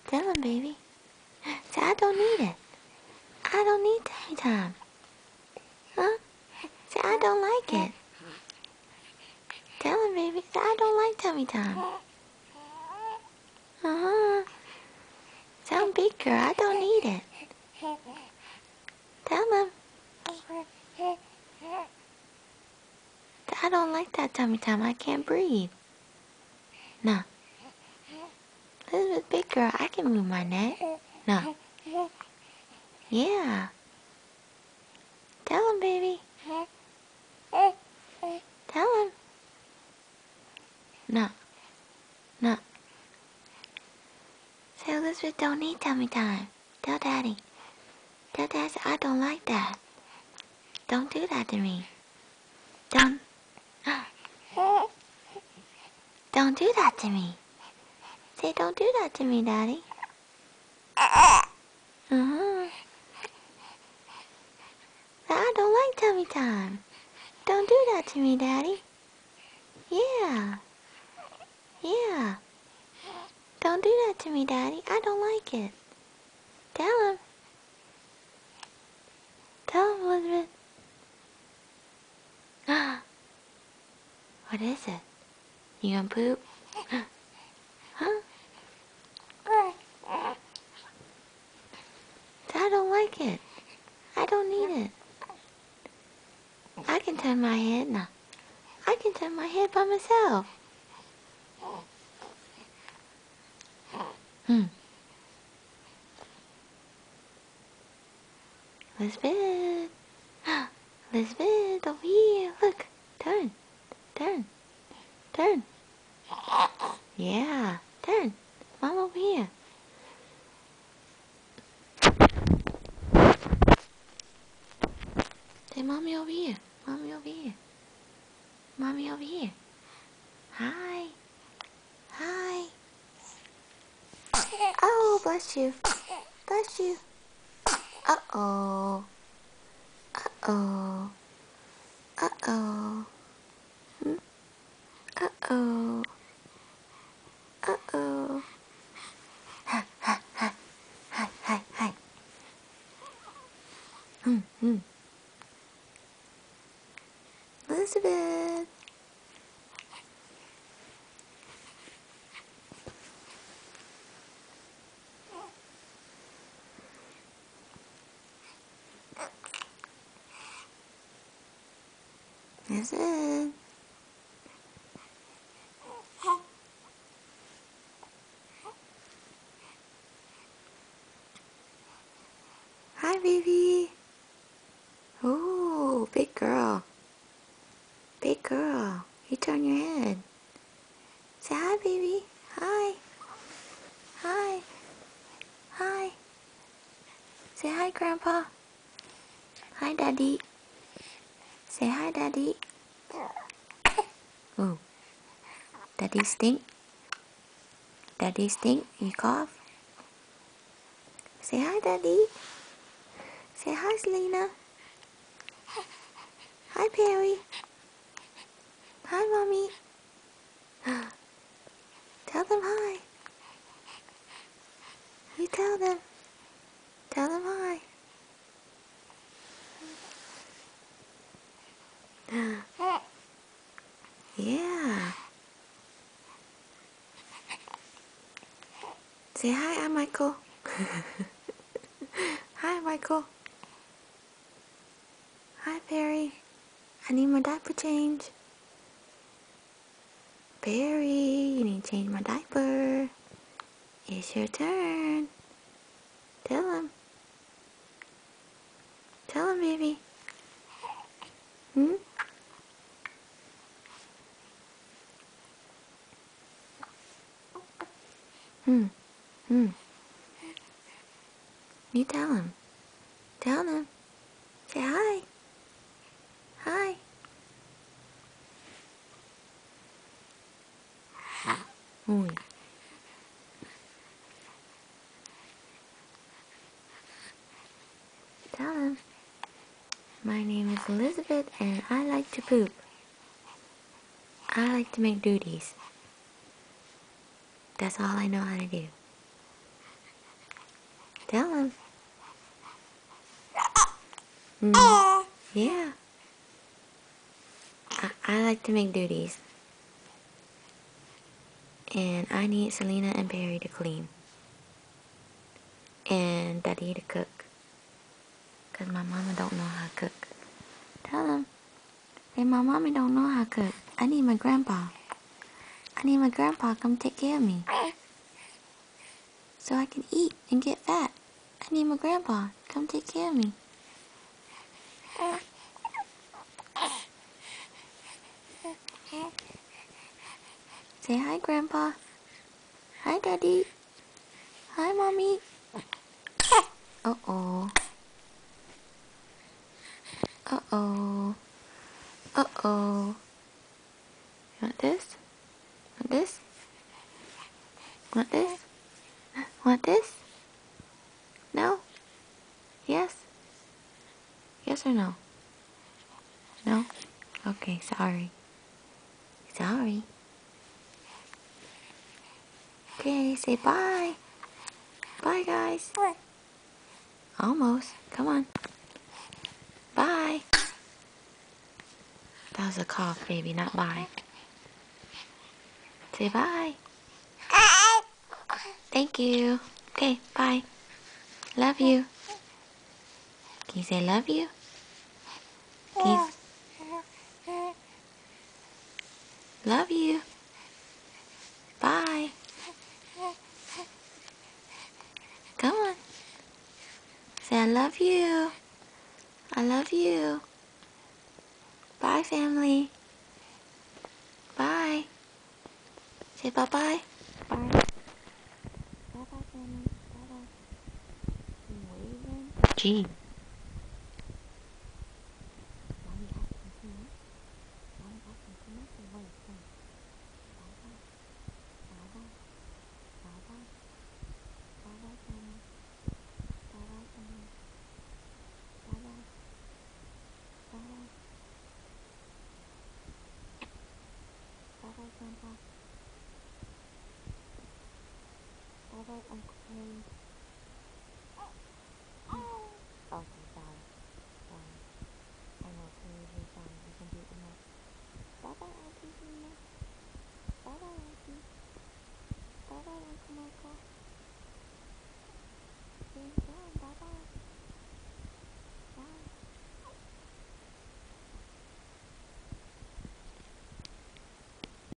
Tell him, baby. Say, I don't need it. I don't need tummy time. Huh? Say, I don't like it. Tell him, baby. Say, I don't like tummy time. Uh-huh. Tell him, big girl, I don't need it. Tell him. I don't like that tummy time. I can't breathe. No. Elizabeth, big girl, I can move my neck. No. Yeah. Tell him, baby. Tell him. No. No. Say, Elizabeth don't need tummy time. Tell Daddy. Tell Daddy I don't like that. Don't do that to me. Don't. Don't do that to me. Say, don't do that to me, Daddy. Uh-huh. I don't like tummy time. Don't do that to me, Daddy. Yeah. Yeah. Don't do that to me, Daddy. I don't like it. Tell him. Tell him, Elizabeth. What is it? You gonna poop? Huh? I don't like it. I don't need it. I can turn my head now. I can turn my head by myself. Elizabeth. Elizabeth, over here. Look. Turn. Turn. Turn. Yeah. Turn. Mom over here. Say, Mommy over here. Mommy over here. Mommy over here. Hi. Hi. Oh, bless you. Bless you. Uh-oh. Uh-oh. Uh-oh. Uh-oh. Uh-oh. Hi, hi, hi. Hi, hi, hi. Elizabeth. Elizabeth. Hi, baby. Oh, big girl. Big girl. You turn your head. Say hi, baby. Hi. Hi. Hi. Say hi, Grandpa. Hi, Daddy. Say hi, Daddy. Oh. Daddy stink. Daddy stink. You cough. Say hi, Daddy. Say hi, Selena. Hi, Perry. Hi, Mommy. Tell them hi. You tell them. Tell them hi. Yeah. Say hi, I'm Michael. Hi, Michael. Hi, Perry. I need my diaper change. Perry, you need to change my diaper. It's your turn. Tell him. Tell him, baby. Hmm? Hmm. Hmm. You tell him. Tell him. Say hi. Hi. Ooh. Tell him. My name is Elizabeth and I like to poop. I like to make duties. That's all I know how to do. Tell him. Mm. Yeah. I like to make duties. And I need Selena and Barry to clean. And Daddy to cook. Because my mama don't know how to cook. Tell him. Hey, my mommy don't know how to cook. I need my grandpa. I need my grandpa to come take care of me. So I can eat and get fat. I need my grandpa to come take care of me. Say hi, Grandpa. Hi, Daddy. Hi, Mommy. Uh-oh. Uh-oh. Uh-oh. Want this? Want this? Want this? Want this? No? Yes? Yes or no? No? Okay, sorry. Sorry. Okay, say bye. Bye, guys. Almost. Come on. Bye. That was a cough, baby, not bye. Say bye. Thank you. Okay, bye. Love you. Can you say love you? Can you... Love you. Bye. Come on. Say I love you. I love you. Bye, family. Bye. Say bye-bye. Bye. Bye-bye, family. Bye-bye. I'm waving. Gee. Mommy asking too much? Mommy asking too much or what? Bye-bye. Bye-bye. Bye-bye. Bye-bye, family. Bye-bye, family. Bye-bye. Bye-bye. Bye-bye, Grandpa. Bye-bye, Uncle Harry. Okay, sorry. Sorry. I know, Harry, you're sorry. You can do it enough. Bye-bye, Auntie Gina. Bye-bye.